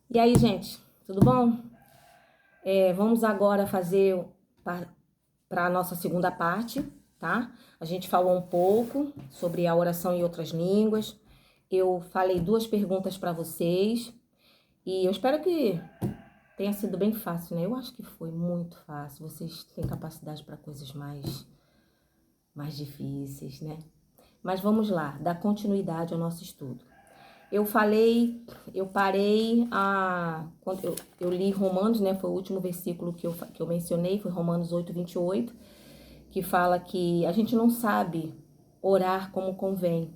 E aí, gente, tudo bom? Vamos agora fazer para a nossa segunda parte, tá? A gente falou um pouco sobre a oração em outras línguas. Eu falei duas perguntas para vocês e eu espero que tenha sido bem fácil, né? Eu acho que foi muito fácil. Vocês têm capacidade para coisas mais difíceis, né? Mas vamos lá, dar continuidade ao nosso estudo. Eu parei quando eu li Romanos, né? Foi o último versículo que eu mencionei, foi Romanos 8:28, que fala que a gente não sabe orar como convém.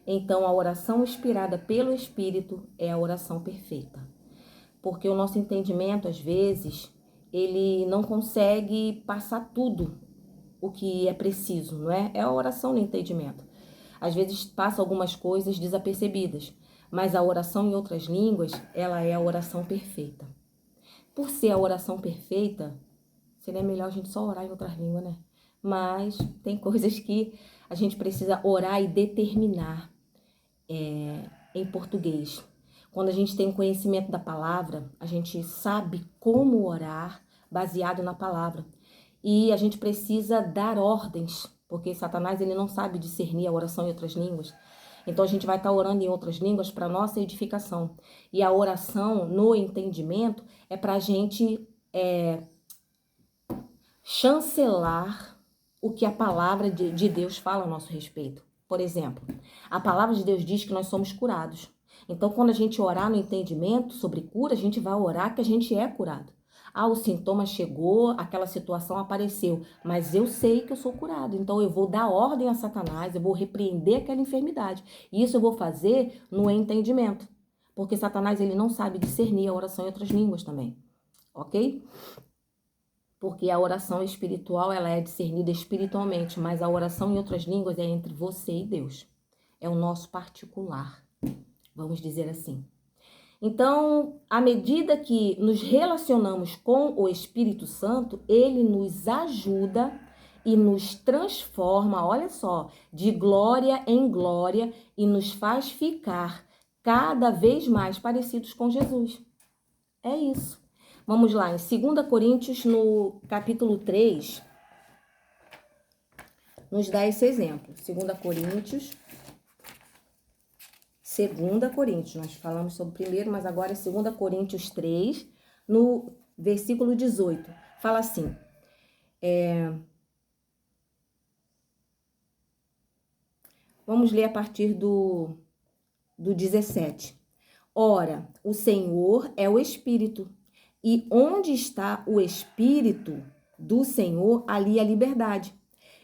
Então, a oração inspirada pelo Espírito é a oração perfeita. Porque o nosso entendimento, às vezes, ele não consegue passar tudo o que é preciso, não é? É a oração no entendimento. Às vezes passa algumas coisas desapercebidas, mas a oração em outras línguas, ela é a oração perfeita. Por ser a oração perfeita, seria melhor a gente só orar em outras línguas, né? Mas tem coisas que a gente precisa orar e determinar em português. Quando a gente tem o conhecimento da palavra, a gente sabe como orar baseado na palavra. E a gente precisa dar ordens, porque Satanás ele não sabe discernir a oração em outras línguas. Então a gente vai estar orando em outras línguas para nossa edificação. E a oração no entendimento é para a gente chancelar o que a palavra de Deus fala a nosso respeito. Por exemplo, a palavra de Deus diz que nós somos curados. Então, quando a gente orar no entendimento sobre cura, a gente vai orar que a gente é curado. Ah, o sintoma chegou, aquela situação apareceu, mas eu sei que eu sou curado. Então, eu vou dar ordem a Satanás, eu vou repreender aquela enfermidade. E isso eu vou fazer no entendimento. Porque Satanás, ele não sabe discernir a oração em outras línguas também. Ok? Porque a oração espiritual, ela é discernida espiritualmente, mas a oração em outras línguas é entre você e Deus. É o nosso particular, vamos dizer assim. Então, à medida que nos relacionamos com o Espírito Santo, ele nos ajuda e nos transforma, olha só, de glória em glória e nos faz ficar cada vez mais parecidos com Jesus. É isso. Vamos lá, em 2 Coríntios, no capítulo 3, nos dá esse exemplo. 2 Coríntios, nós falamos sobre o primeiro, mas agora é 2 Coríntios 3, no versículo 18. Fala assim, vamos ler a partir do 17. Ora, o Senhor é o Espírito, e onde está o Espírito do Senhor, ali a liberdade.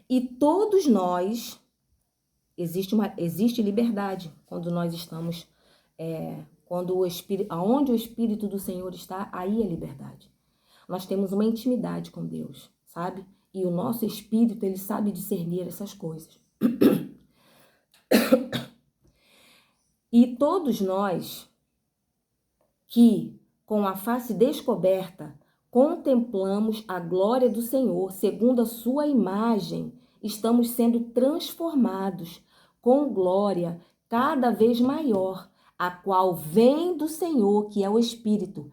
E todos nós, existe liberdade quando nós estamos, aonde o Espírito do Senhor está, aí é liberdade. Nós temos uma intimidade com Deus, sabe? E o nosso Espírito, ele sabe discernir essas coisas. E todos nós que, com a face descoberta, contemplamos a glória do Senhor, segundo a sua imagem, estamos sendo transformados com glória cada vez maior, a qual vem do Senhor, que é o Espírito.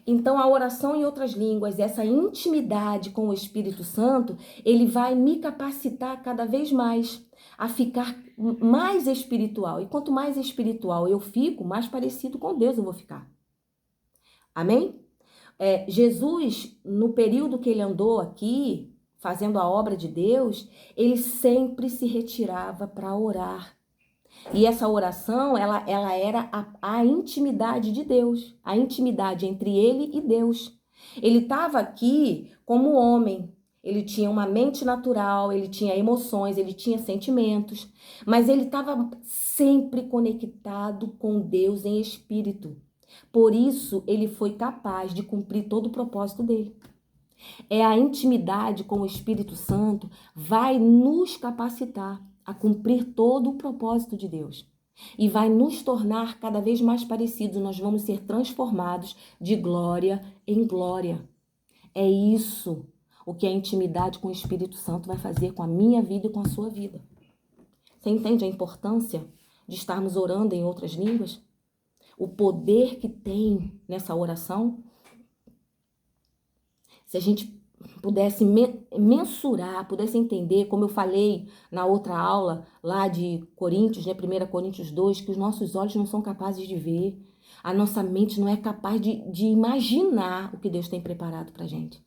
Então, a oração em outras línguas, essa intimidade com o Espírito Santo, ele vai me capacitar cada vez mais a ficar mais espiritual. E quanto mais espiritual eu fico, mais parecido com Deus eu vou ficar. Amém? Jesus, no período que ele andou aqui, fazendo a obra de Deus, ele sempre se retirava para orar. E essa oração, ela era a intimidade de Deus, a intimidade entre ele e Deus. Ele estava aqui como homem, ele tinha uma mente natural, ele tinha emoções, ele tinha sentimentos, mas ele estava sempre conectado com Deus em espírito. Por isso, ele foi capaz de cumprir todo o propósito dele. É a intimidade com o Espírito Santo vai nos capacitar a cumprir todo o propósito de Deus. E vai nos tornar cada vez mais parecidos. Nós vamos ser transformados de glória em glória. É isso o que a intimidade com o Espírito Santo vai fazer com a minha vida e com a sua vida. Você entende a importância de estarmos orando em outras línguas? o poder que tem nessa oração, se a gente pudesse mensurar, pudesse entender, como eu falei na outra aula lá de Coríntios, né, 1 Coríntios 2, que os nossos olhos não são capazes de ver, a nossa mente não é capaz de imaginar o que Deus tem preparado pra gente.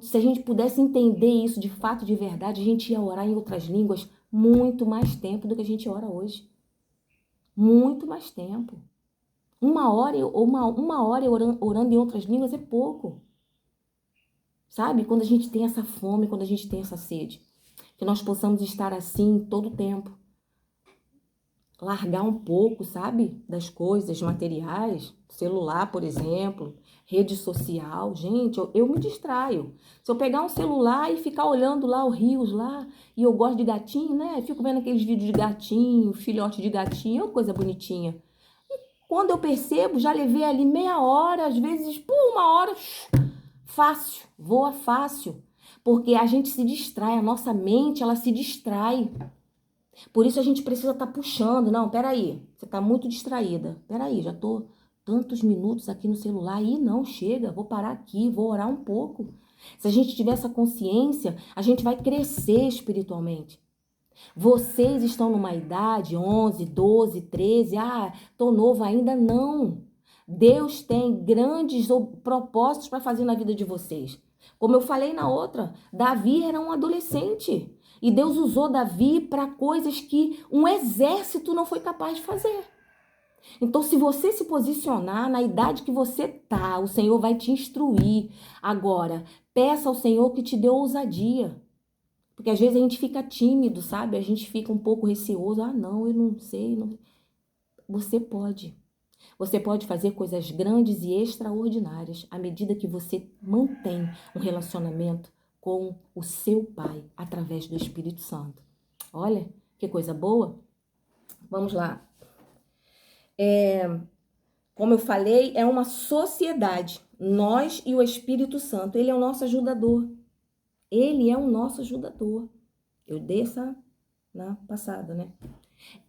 Se a gente pudesse entender isso de fato, de verdade, a gente ia orar em outras línguas muito mais tempo do que a gente ora hoje. Muito mais tempo. Uma hora orando em outras línguas é pouco. Sabe? Quando a gente tem essa fome, quando a gente tem essa sede. Que nós possamos estar assim todo o tempo. Largar um pouco, sabe? Das coisas materiais. Celular, por exemplo. Rede social. Gente, eu me distraio. Se eu pegar um celular e ficar olhando lá o rios lá, e eu gosto de gatinho, né? Fico vendo aqueles vídeos de gatinho, filhote de gatinho, coisa bonitinha. Quando eu percebo, já levei ali meia hora, às vezes, por uma hora, fácil, voa fácil. Porque a gente se distrai, a nossa mente, ela se distrai. Por isso a gente precisa estar puxando. Não, peraí, você está muito distraída. Peraí, já tô tantos minutos aqui no celular. Ih, não, chega, vou parar aqui, vou orar um pouco. Se a gente tiver essa consciência, a gente vai crescer espiritualmente. Vocês estão numa idade 11, 12, 13, tô novo ainda, não. Deus tem grandes propósitos para fazer na vida de vocês. Como eu falei na outra, Davi era um adolescente e Deus usou Davi para coisas que um exército não foi capaz de fazer. Então, se você se posicionar na idade que você tá, o Senhor vai te instruir. Agora, peça ao Senhor que te dê ousadia. Porque às vezes a gente fica tímido, sabe? A gente fica um pouco receoso. Não, eu não sei. Não... Você pode. Você pode fazer coisas grandes e extraordinárias à medida que você mantém um relacionamento com o seu Pai através do Espírito Santo. Olha, que coisa boa. Vamos lá. Como eu falei, é uma sociedade. Nós e o Espírito Santo. Ele é o nosso ajudador. Ele é o nosso ajudador. Eu dei essa na passada, né?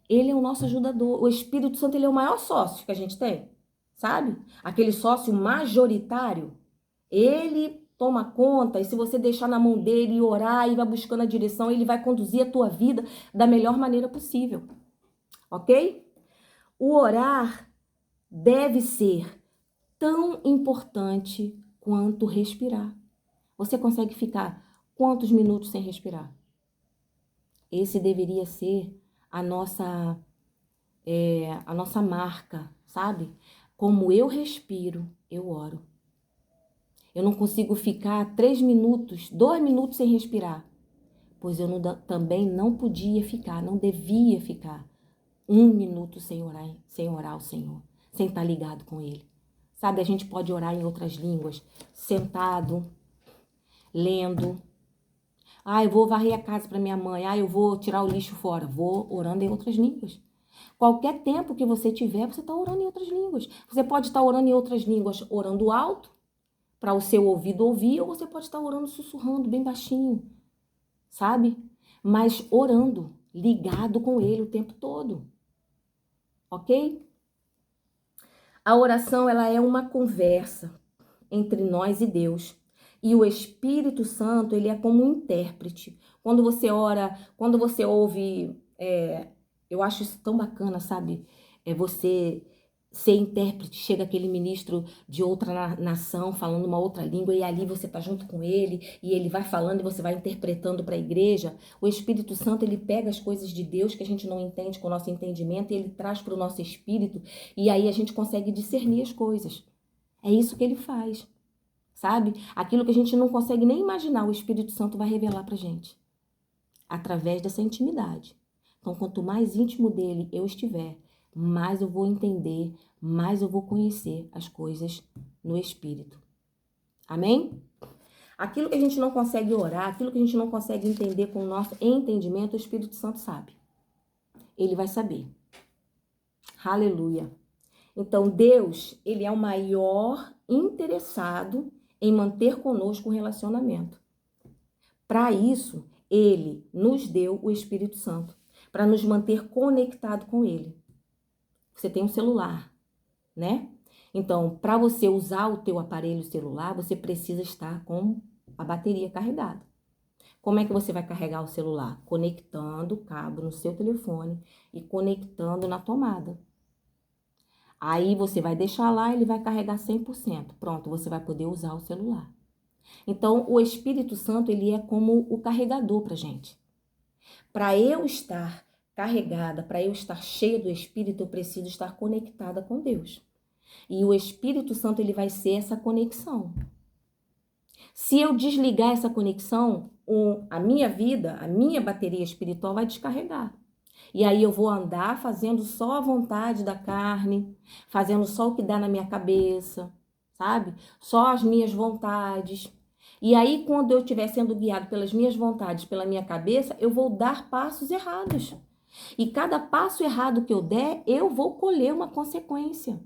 Ele é o nosso ajudador. O Espírito Santo, ele é o maior sócio que a gente tem, sabe? Aquele sócio majoritário. Ele toma conta e se você deixar na mão dele e orar e vai buscando a direção, ele vai conduzir a tua vida da melhor maneira possível. Ok? O orar deve ser tão importante quanto respirar. Você consegue ficar quantos minutos sem respirar? Esse deveria ser a nossa marca, sabe? Como eu respiro, eu oro. Eu não consigo ficar 3 minutos, 2 minutos sem respirar, pois eu também não podia ficar, não devia ficar 1 minuto sem orar ao Senhor, sem estar ligado com Ele. Sabe, a gente pode orar em outras línguas, sentado, lendo. Eu vou varrer a casa para minha mãe. Eu vou tirar o lixo fora. Vou orando em outras línguas. Qualquer tempo que você tiver, você está orando em outras línguas. Você pode estar orando em outras línguas, orando alto, para o seu ouvido ouvir, ou você pode estar orando sussurrando, bem baixinho, sabe? Mas orando, ligado com Ele o tempo todo. Ok? A oração, ela é uma conversa entre nós e Deus. E o Espírito Santo, ele é como um intérprete. Quando você ora, quando você ouve, eu acho isso tão bacana, sabe? Você ser intérprete, chega aquele ministro de outra nação falando uma outra língua e ali você tá junto com ele e ele vai falando e você vai interpretando para a igreja. O Espírito Santo, ele pega as coisas de Deus que a gente não entende com o nosso entendimento e ele traz para o nosso espírito e aí a gente consegue discernir as coisas. É isso que ele faz. Sabe? Aquilo que a gente não consegue nem imaginar, o Espírito Santo vai revelar pra gente. Através dessa intimidade. Então, quanto mais íntimo dele eu estiver, mais eu vou entender, mais eu vou conhecer as coisas no Espírito. Amém? Aquilo que a gente não consegue orar, aquilo que a gente não consegue entender com o nosso entendimento, o Espírito Santo sabe. Ele vai saber. Aleluia. Então, Deus, ele é o maior interessado em manter conosco um relacionamento. Para isso, ele nos deu o Espírito Santo, para nos manter conectado com ele. Você tem um celular, né? Então, para você usar o teu aparelho celular, você precisa estar com a bateria carregada. Como é que você vai carregar o celular? Conectando o cabo no seu telefone e conectando na tomada. Aí você vai deixar lá, ele vai carregar 100%. Pronto, você vai poder usar o celular. Então, o Espírito Santo, ele é como o carregador pra gente. Para eu estar carregada, para eu estar cheia do Espírito, eu preciso estar conectada com Deus. E o Espírito Santo, ele vai ser essa conexão. Se eu desligar essa conexão, a minha vida, a minha bateria espiritual vai descarregar. E aí eu vou andar fazendo só a vontade da carne, fazendo só o que dá na minha cabeça, sabe? Só as minhas vontades. E aí, quando eu estiver sendo guiado pelas minhas vontades, pela minha cabeça, eu vou dar passos errados. E cada passo errado que eu der, eu vou colher uma consequência.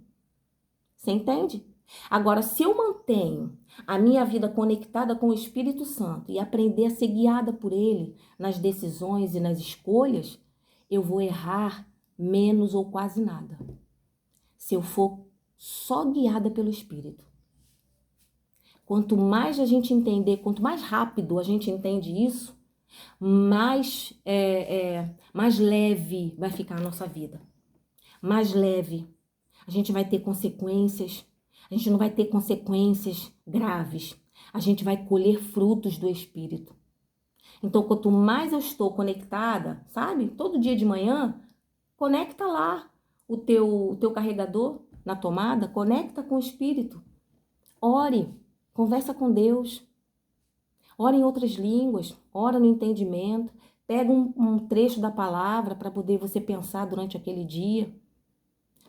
Você entende? Agora, se eu mantenho a minha vida conectada com o Espírito Santo e aprender a ser guiada por ele nas decisões e nas escolhas, eu vou errar menos ou quase nada. Se eu for só guiada pelo Espírito. Quanto mais a gente entender, quanto mais rápido a gente entende isso, mais leve vai ficar a nossa vida. Mais leve. A gente vai ter consequências. A gente não vai ter consequências graves. A gente vai colher frutos do Espírito. Então, quanto mais eu estou conectada, sabe? Todo dia de manhã, conecta lá o teu carregador na tomada, conecta com o Espírito. Ore, conversa com Deus. Ora em outras línguas, ora no entendimento. Pega um trecho da palavra para poder você pensar durante aquele dia.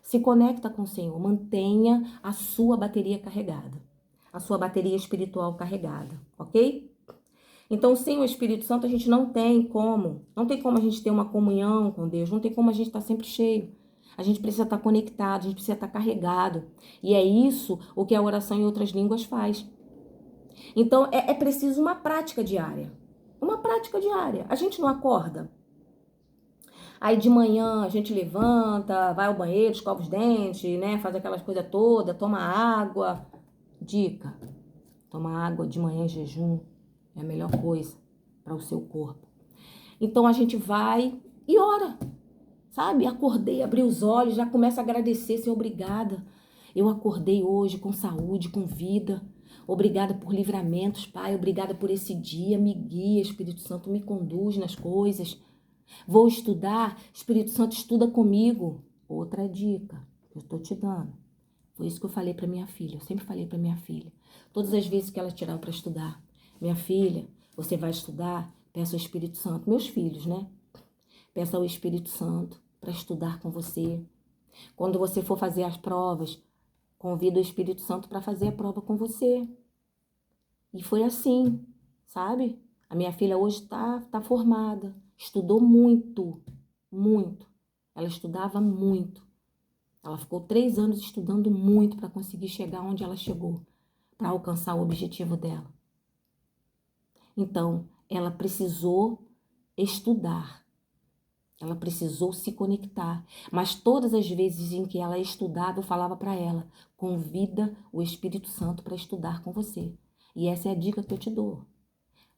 Se conecta com o Senhor, mantenha a sua bateria carregada, a sua bateria espiritual carregada, ok? Então, sem o Espírito Santo, a gente não tem como a gente ter uma comunhão com Deus, não tem como a gente estar sempre cheio. A gente precisa estar conectado, a gente precisa estar carregado. E é isso o que a oração em outras línguas faz. Então, é preciso uma prática diária. Uma prática diária. A gente não acorda. Aí de manhã a gente levanta, vai ao banheiro, escova os dentes, né? Faz aquelas coisas todas, toma água. Dica: tomar água de manhã em jejum é a melhor coisa para o seu corpo. Então a gente vai e ora, sabe? Acordei, abri os olhos, já começa a agradecer, Senhor, obrigada. Eu acordei hoje com saúde, com vida. Obrigada por livramentos, Pai. Obrigada por esse dia. Me guia, Espírito Santo, me conduz nas coisas. Vou estudar, Espírito Santo estuda comigo. Outra dica que eu estou te dando. Foi isso que eu falei para minha filha. Eu sempre falei para minha filha. Todas as vezes que ela tirava para estudar. Minha filha, você vai estudar? Peça ao Espírito Santo. Meus filhos, né? Peça ao Espírito Santo para estudar com você. Quando você for fazer as provas, convida o Espírito Santo para fazer a prova com você. E foi assim, sabe? A minha filha hoje tá formada. Estudou muito, muito. Ela estudava muito. Ela ficou 3 anos estudando muito para conseguir chegar onde ela chegou, para alcançar o objetivo dela. Então, ela precisou estudar. Ela precisou se conectar. Mas todas as vezes em que ela estudava, eu falava para ela: convida o Espírito Santo para estudar com você. E essa é a dica que eu te dou.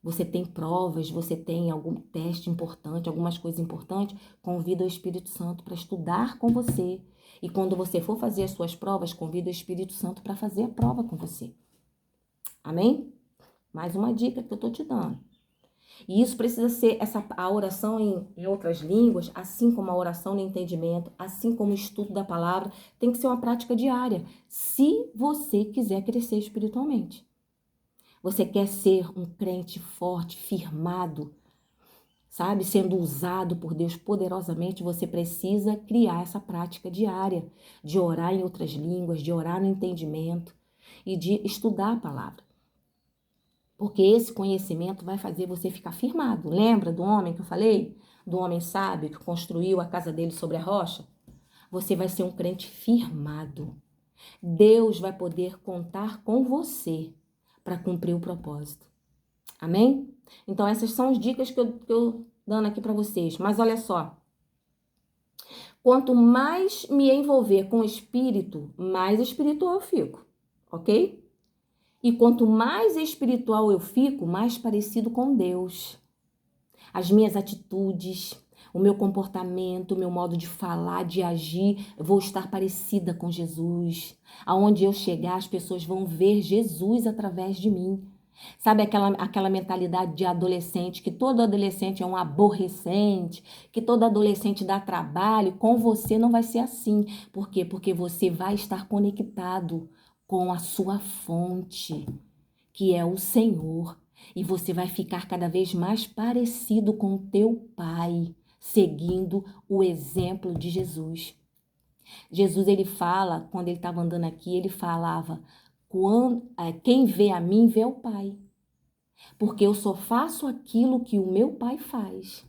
Você tem provas, você tem algum teste importante, algumas coisas importantes, convida o Espírito Santo para estudar com você. E quando você for fazer as suas provas, convida o Espírito Santo para fazer a prova com você. Amém? Mais uma dica que eu estou te dando. E isso precisa ser a oração em outras línguas, assim como a oração no entendimento, assim como o estudo da palavra, tem que ser uma prática diária, se você quiser crescer espiritualmente. Você quer ser um crente forte, firmado, sabe? Sendo usado por Deus poderosamente, você precisa criar essa prática diária de orar em outras línguas, de orar no entendimento e de estudar a palavra. Porque esse conhecimento vai fazer você ficar firmado. Lembra do homem que eu falei? Do homem sábio que construiu a casa dele sobre a rocha? Você vai ser um crente firmado. Deus vai poder contar com você para cumprir o propósito. Amém? Então, essas são as dicas que eu dando aqui para vocês. Mas olha só. Quanto mais me envolver com o espírito, mais espiritual eu fico, ok? E quanto mais espiritual eu fico, mais parecido com Deus. As minhas atitudes, o meu comportamento, o meu modo de falar, de agir, eu vou estar parecida com Jesus. Aonde eu chegar, as pessoas vão ver Jesus através de mim. Sabe aquela mentalidade de adolescente, que todo adolescente é um aborrecente, que todo adolescente dá trabalho? Com você não vai ser assim. Por quê? Porque você vai estar conectado com a sua fonte, que é o Senhor. E você vai ficar cada vez mais parecido com o teu Pai, seguindo o exemplo de Jesus. Jesus, ele fala, quando ele estava andando aqui, ele falava, quem vê a mim, vê o Pai. Porque eu só faço aquilo que o meu Pai faz.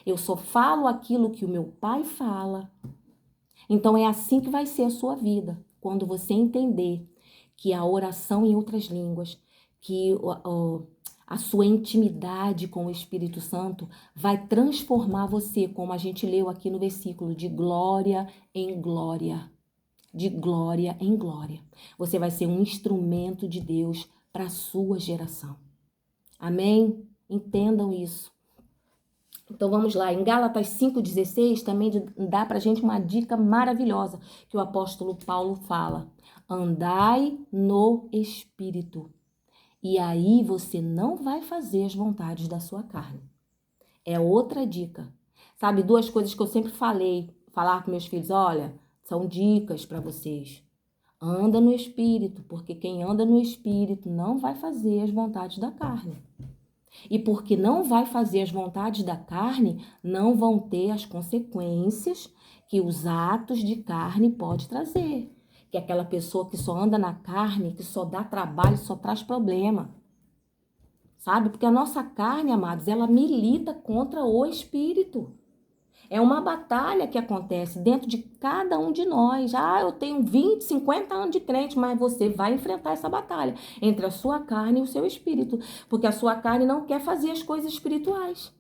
Eu só falo aquilo que o meu Pai fala. Então é assim que vai ser a sua vida, quando você entender que a oração em outras línguas, que a sua intimidade com o Espírito Santo vai transformar você, como a gente leu aqui no versículo, de glória em glória. De glória em glória. Você vai ser um instrumento de Deus para a sua geração. Amém? Entendam isso. Então vamos lá, em Gálatas 5,16 também dá pra gente uma dica maravilhosa que o apóstolo Paulo fala. Andai no Espírito, e aí você não vai fazer as vontades da sua carne. É outra dica. Sabe, duas coisas que eu sempre falar com meus filhos, olha, são dicas para vocês. Anda no Espírito, porque quem anda no Espírito não vai fazer as vontades da carne. E porque não vai fazer as vontades da carne, não vão ter as consequências que os atos de carne pode trazer. Que é aquela pessoa que só anda na carne, que só dá trabalho, só traz problema. Sabe? Porque a nossa carne, amados, ela milita contra o espírito. É uma batalha que acontece dentro de cada um de nós. Ah, eu tenho 20, 50 anos de crente, mas você vai enfrentar essa batalha entre a sua carne e o seu espírito, porque a sua carne não quer fazer as coisas espirituais.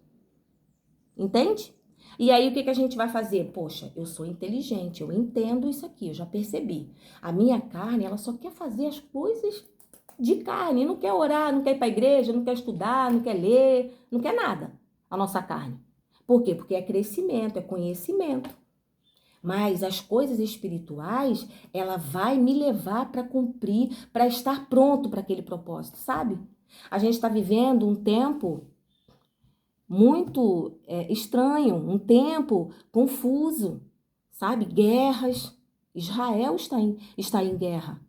Entende? E aí o que a gente vai fazer? Poxa, eu sou inteligente, eu entendo isso aqui, eu já percebi. A minha carne, ela só quer fazer as coisas de carne, não quer orar, não quer ir para a igreja, não quer estudar, não quer ler, não quer nada, a nossa carne. Por quê? Porque é crescimento, é conhecimento. Mas as coisas espirituais, ela vai me levar para cumprir, para estar pronto para aquele propósito, sabe? A gente está vivendo um tempo muito estranho, um tempo confuso, sabe? Guerras. Israel está em guerra.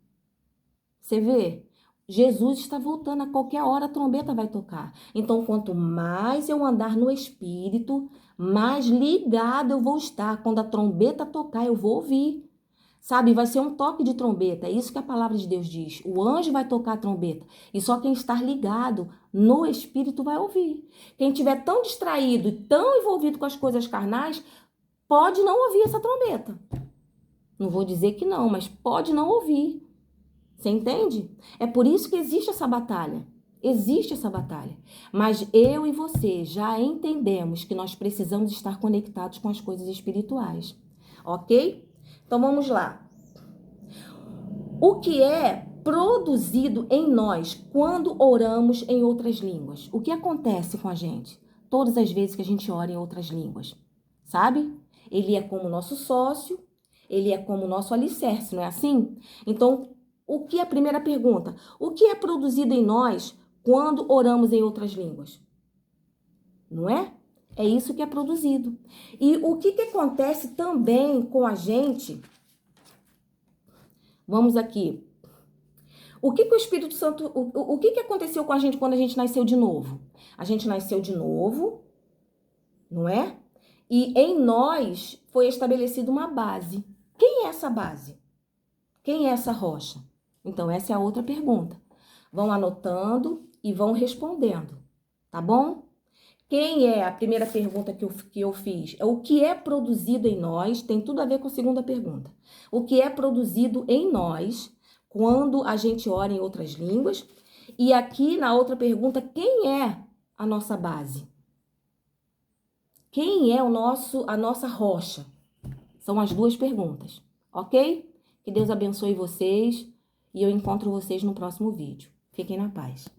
Você vê? Jesus está voltando, a qualquer hora a trombeta vai tocar. Então, quanto mais eu andar no Espírito, mais ligado eu vou estar. Quando a trombeta tocar, eu vou ouvir. Sabe, vai ser um toque de trombeta. É isso que a palavra de Deus diz. O anjo vai tocar a trombeta. E só quem está ligado no Espírito vai ouvir. Quem estiver tão distraído e tão envolvido com as coisas carnais, pode não ouvir essa trombeta. Não vou dizer que não, mas pode não ouvir. Você entende? É por isso que existe essa batalha. Existe essa batalha. Mas eu e você já entendemos que nós precisamos estar conectados com as coisas espirituais. Ok? Então vamos lá. O que é produzido em nós quando oramos em outras línguas? O que acontece com a gente todas as vezes que a gente ora em outras línguas? Sabe? Ele é como nosso sócio, ele é como nosso alicerce, não é assim? Então, o que é a primeira pergunta? O que é produzido em nós quando oramos em outras línguas? Não é? É isso que é produzido. E o que acontece também com a gente? Vamos aqui. O que o Espírito Santo, o que aconteceu com a gente quando a gente nasceu de novo? A gente nasceu de novo, não é? E em nós foi estabelecida uma base. Quem é essa base? Quem é essa rocha? Então, essa é a outra pergunta. Vão anotando e vão respondendo, tá bom? Quem é a primeira pergunta que eu fiz? É o que é produzido em nós, tem tudo a ver com a segunda pergunta. O que é produzido em nós quando a gente ora em outras línguas? E aqui na outra pergunta, quem é a nossa base? Quem é a nossa rocha? São as duas perguntas, ok? Que Deus abençoe vocês e eu encontro vocês no próximo vídeo. Fiquem na paz.